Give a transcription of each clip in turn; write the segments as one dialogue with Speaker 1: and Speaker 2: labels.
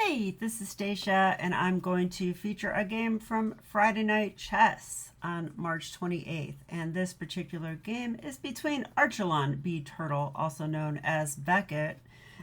Speaker 1: Hey, this is Stacia, and I'm going to feature a game from Friday Night Chess on March 28th. And this particular game is between Archelon B. Turtle, also known as Beckett,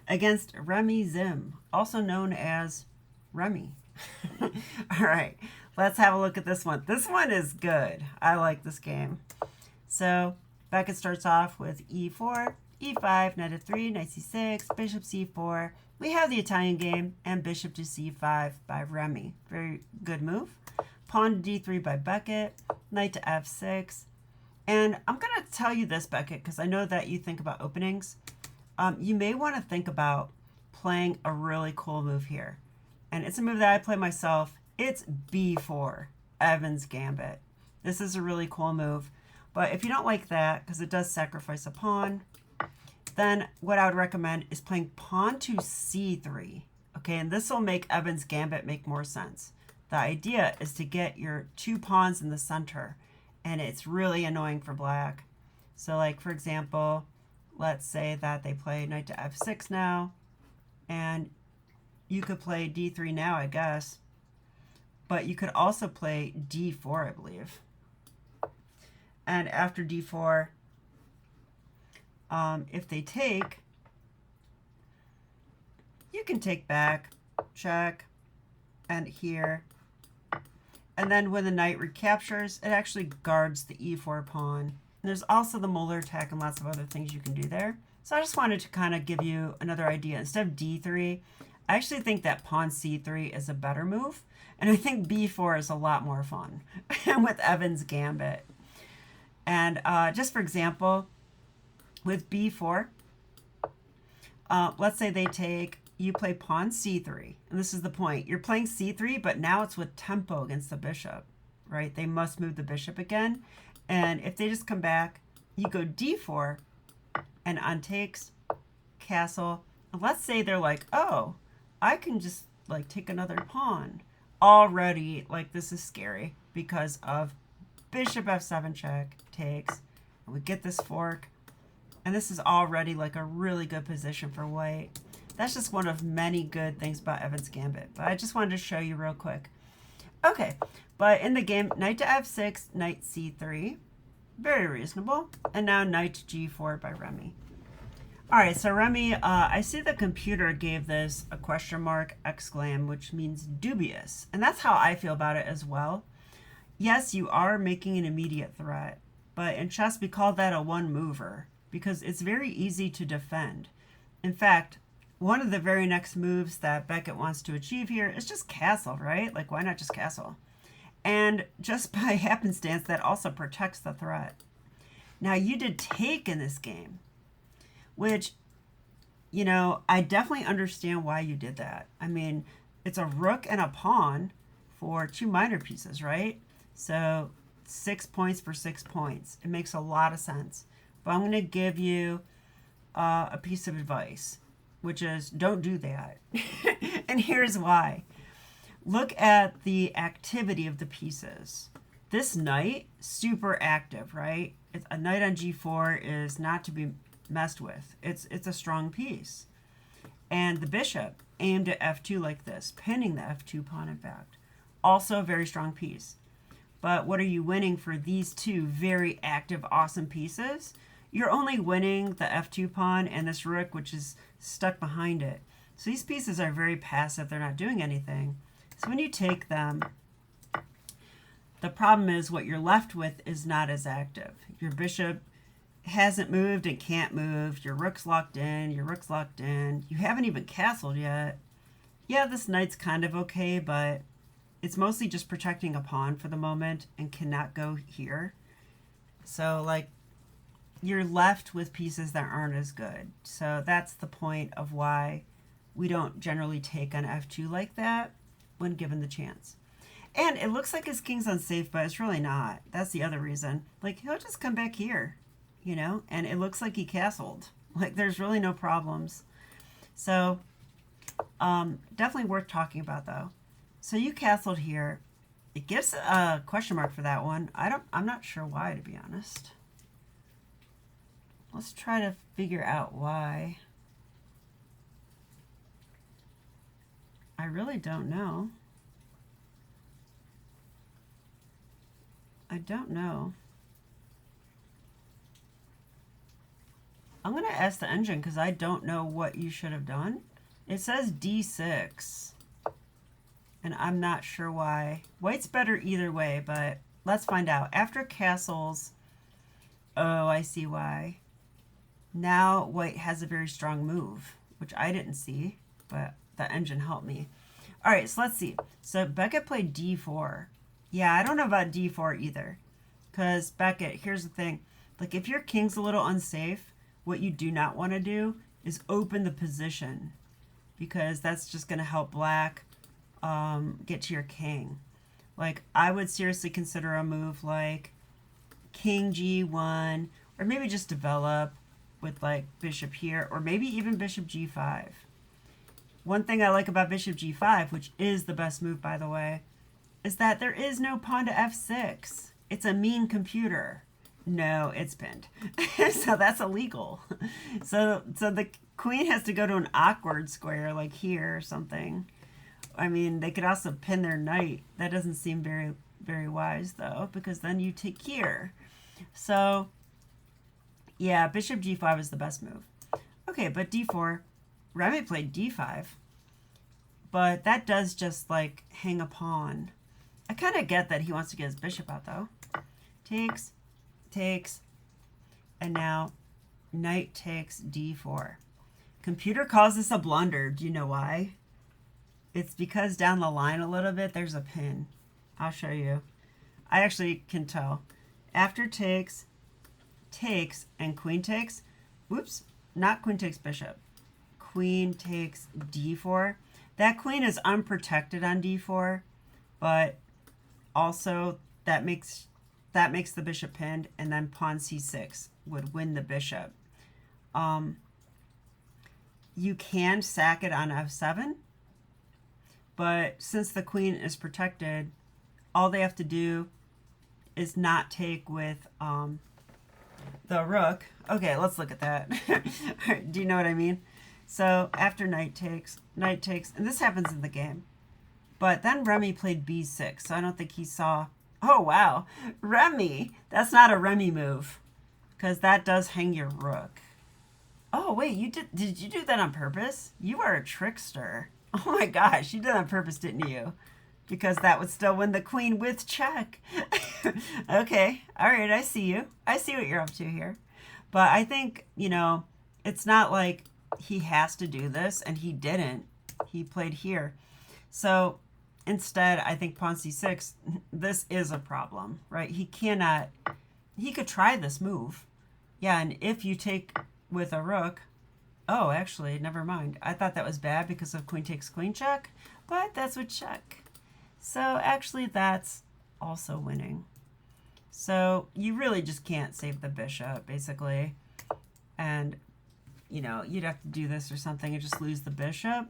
Speaker 1: against Remy Zim, also known as Remy. All right, let's have a look at this one. This one is good. I like this game. So Beckett starts off with e4, e5, knight f3, knight c6, bishop c4. We have the Italian game and bishop to c5 by Remy. Very good move. Pawn to d3 by Beckett, knight to f6. And I'm going to tell you this, Beckett, because I know that you think about openings. You may want to think about playing a really cool move here. And it's a move that I play myself. It's b4, Evans Gambit. This is a really cool move. But if you don't like that, because it does sacrifice a pawn, then what I would recommend is playing pawn to c3. Okay, and this will make Evans Gambit make more sense. The idea is to get your two pawns in the center, and it's really annoying for black. So like, for example, let's say that they play knight to f6 now, and you could play d3 now, I guess. But you could also play d4, I believe. And after d4, if they take, you can take back, check, and here. And then when the knight recaptures, it actually guards the e4 pawn. And there's also the molar attack and lots of other things you can do there. So I just wanted to kind of give you another idea. Instead of d3, I actually think that pawn c3 is a better move. And I think b4 is a lot more fun with Evans Gambit. And just for example, with b4, let's say they take, you play pawn c3. And this is the point. You're playing c3, but now it's with tempo against the bishop, right? They must move the bishop again. And if they just come back, you go d4, and on takes, castle. And let's say they're like, oh, I can just like take another pawn. Already, like, this is scary because of bishop f7 check, takes, and we get this fork. And this is already like a really good position for white. That's just one of many good things about Evans Gambit. But I just wanted to show you real quick. Okay, but in the game, knight to f6, knight c3. Very reasonable. And now knight to g4 by Remy. All right, so Remy, I see the computer gave this a question mark exclam, which means dubious. And that's how I feel about it as well. Yes, you are making an immediate threat. But in chess, we call that a one mover, because it's very easy to defend. In fact, one of the very next moves that Beckett wants to achieve here is just castle, right? Like, why not just castle? And just by happenstance, that also protects the threat. Now, you did take in this game, which, you know, I definitely understand why you did that. I mean, it's a rook and a pawn for two minor pieces, right? So 6 points for 6 points. It makes a lot of sense. But I'm going to give you a piece of advice, which is don't do that. And here's why. Look at the activity of the pieces. This knight, super active, right? A knight on g4 is not to be messed with. It's a strong piece. And the bishop aimed at f2 like this, pinning the f2 pawn, in fact. Also a very strong piece. But what are you winning for these two very active, awesome pieces? You're only winning the f2 pawn and this rook, which is stuck behind it. So these pieces are very passive. They're not doing anything. So when you take them, the problem is what you're left with is not as active. Your bishop hasn't moved and can't move. Your rook's locked in. Your rook's locked in. You haven't even castled yet. Yeah, this knight's kind of okay, but it's mostly just protecting a pawn for the moment and cannot go here. So, like, you're left with pieces that aren't as good. So that's the point of why we don't generally take on f2 like that when given the chance. And it looks like his king's unsafe, but it's really not. That's the other reason. Like, he'll just come back here, you know, and it looks like he castled. Like, there's really no problems. So definitely worth talking about, though. So you castled here. It gives a question mark for that one. I'm not sure why, to be honest. Let's try to figure out why. I really don't know. I don't know. I'm going to ask the engine because I don't know what you should have done. It says D6. And I'm not sure why. White's better either way, but let's find out. After castles, oh, I see why. Now white has a very strong move, which I didn't see, but the engine helped me. All right, so let's see. So Beckett played D4. Yeah, I don't know about D4 either. Because Beckett, here's the thing. Like if your king's a little unsafe, what you do not want to do is open the position. Because that's just going to help black get to your king. Like I would seriously consider a move like King G1, or maybe just develop with like bishop here, or maybe even bishop G5. One thing I like about bishop G5, which is the best move by the way, is that there is no pawn to F6. It's a mean computer. No, it's pinned. So that's illegal. So the queen has to go to an awkward square like here or something. I mean, they could also pin their knight. That doesn't seem very, very wise, though, because then you take here. So, yeah, bishop G5 is the best move. Okay, but D4, Remy played D5, but that does just, like, hang a pawn. I kind of get that he wants to get his bishop out, though. Takes, takes, and now knight takes D4. Computer calls this a blunder. Do you know why? It's because down the line a little bit, there's a pin. I'll show you. I actually can tell. After takes, takes, and queen takes, whoops, not queen takes bishop. Queen takes D4. That queen is unprotected on D4, but also that makes the bishop pinned, and then pawn C6 would win the bishop. You can sack it on F7. But since the queen is protected, all they have to do is not take with the rook. Okay, let's look at that. Do you know what I mean? So after knight takes, and this happens in the game. But then Remy played B6, so I don't think he saw. Oh, wow. Remy. That's not a Remy move, because that does hang your rook. Oh, wait, did you do that on purpose? You are a trickster. Oh my gosh, you did that on purpose, didn't you? Because that would still win the queen with check. Okay, all right, I see you. I see what you're up to here. But I think, you know, it's not like he has to do this, and he didn't. He played here. So instead, I think pawn C6, this is a problem, right? He could try this move. Yeah, and if you take with a rook, oh, actually, never mind. I thought that was bad because of queen takes queen check, but that's with check. So actually, that's also winning. So you really just can't save the bishop, basically. And, you know, you'd have to do this or something and just lose the bishop.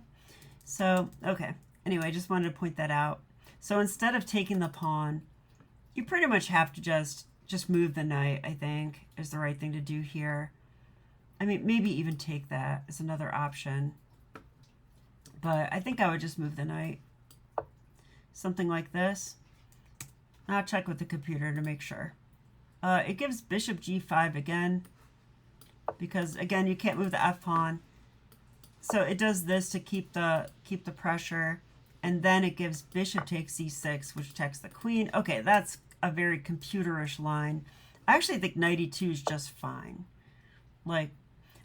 Speaker 1: So, okay. Anyway, I just wanted to point that out. So instead of taking the pawn, you pretty much have to just move the knight, I think, is the right thing to do here. I mean, maybe even take that as another option. But I think I would just move the knight. Something like this. I'll check with the computer to make sure. It gives bishop G5 again. Because, again, you can't move the F-pawn. So it does this to keep the pressure. And then it gives bishop takes C6, which protects the queen. Okay, that's a very computerish line. I actually think knight E2 is just fine. Like,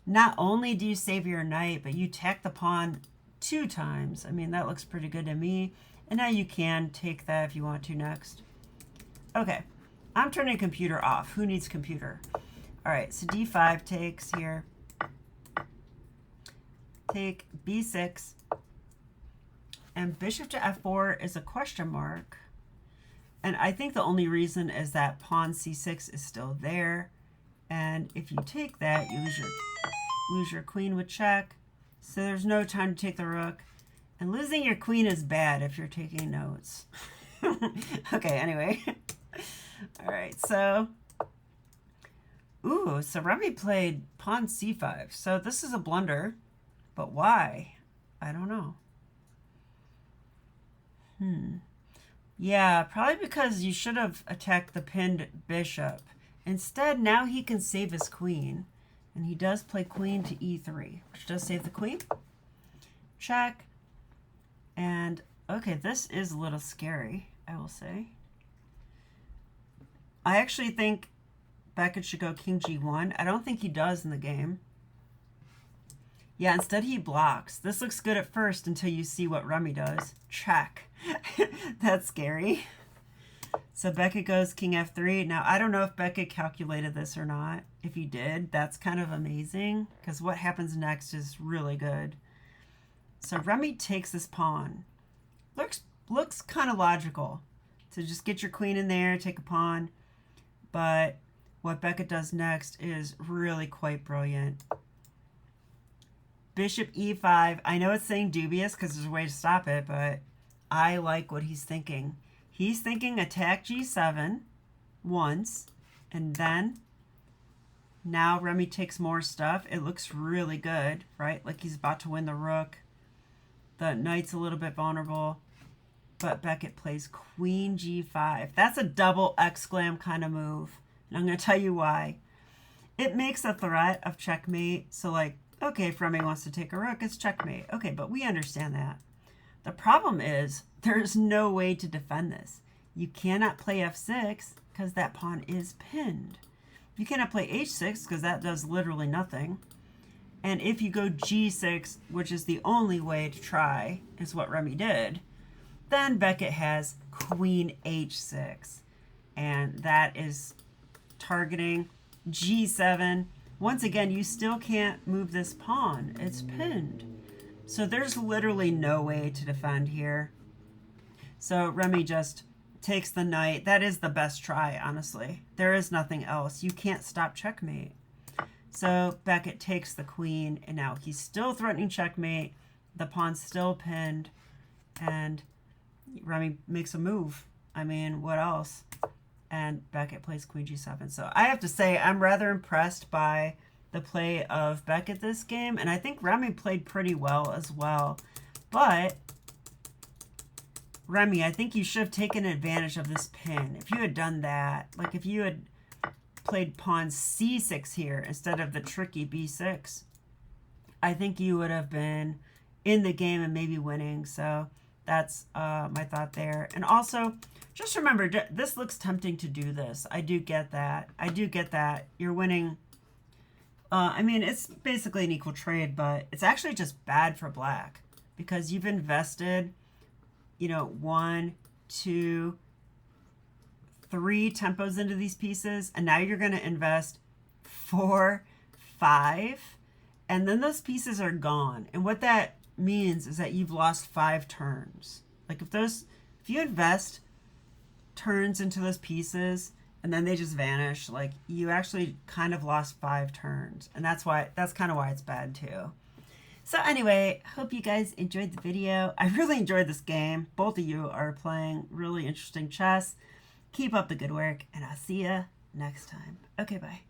Speaker 1: not only do you save your knight, but you tack the pawn 2 times. I mean, that looks pretty good to me. And now you can take that if you want to next. Okay, I'm turning computer off. Who needs computer? All right, so D5 takes here. Take B6. And bishop to F4 is a question mark. And I think the only reason is that pawn C6 is still there. And if you take that, you lose your queen with check. So there's no time to take the rook. And losing your queen is bad if you're taking notes. Okay, anyway. All right, so. Ooh, so Remy played pawn C5. So this is a blunder. But why? I don't know. Yeah, probably because you should have attacked the pinned bishop. Instead, now he can save his queen. And he does play queen to e3, which does save the queen. Check. And, okay, this is a little scary, I will say. I actually think Beckett should go king g1. I don't think he does in the game. Yeah, instead he blocks. This looks good at first until you see what Remy does. Check. That's scary. So Beckett goes king f3. Now, I don't know if Beckett calculated this or not. If he did, that's kind of amazing because what happens next is really good. So Remy takes this pawn. Looks kind of logical. So just get your queen in there, take a pawn. But what Beckett does next is really quite brilliant. Bishop e5. I know it's saying dubious because there's a way to stop it, but I like what he's thinking. He's thinking attack g7 once, and then now Remy takes more stuff. It looks really good, right? Like he's about to win the rook. The knight's a little bit vulnerable, but Beckett plays queen g5. That's a double exclam kind of move, and I'm going to tell you why. It makes a threat of checkmate, so like, okay, if Remy wants to take a rook, it's checkmate. Okay, but we understand that. The problem is there's no way to defend this. You cannot play f6 because that pawn is pinned. You cannot play h6 because that does literally nothing. And if you go g6, which is the only way to try, is what Remy did, then Beckett has queen h6. And that is targeting g7. Once again, you still can't move this pawn. It's pinned. So there's literally no way to defend here. So Remy just takes the knight. That is the best try, honestly. There is nothing else. You can't stop checkmate. So Beckett takes the queen, and now he's still threatening checkmate. The pawn's still pinned, and Remy makes a move. I mean, what else? And Beckett plays queen g7. So I have to say, I'm rather impressed by the play of Beckett this game, and I think Remy played pretty well as well. But Remy, I think you should have taken advantage of this pin. If you had done that, like if you had played pawn c6 here instead of the tricky b6, I think you would have been in the game and maybe winning. So that's my thought there. And also, just remember, this looks tempting to do this. I do get that. I do get that. You're winning. I mean, it's basically an equal trade, but it's actually just bad for black because you've invested, you know, 1, 2, 3 tempos into these pieces, and now you're going to invest 4, 5, and then those pieces are gone. And what that means is that you've lost 5 turns. Like if you invest turns into those pieces and then they just vanish, like you actually kind of lost 5 turns, and that's kind of why it's bad too. So anyway, hope you guys enjoyed the video. I really enjoyed this game. Both of you are playing really interesting chess. Keep up the good work, and I'll see you next time. Okay, bye.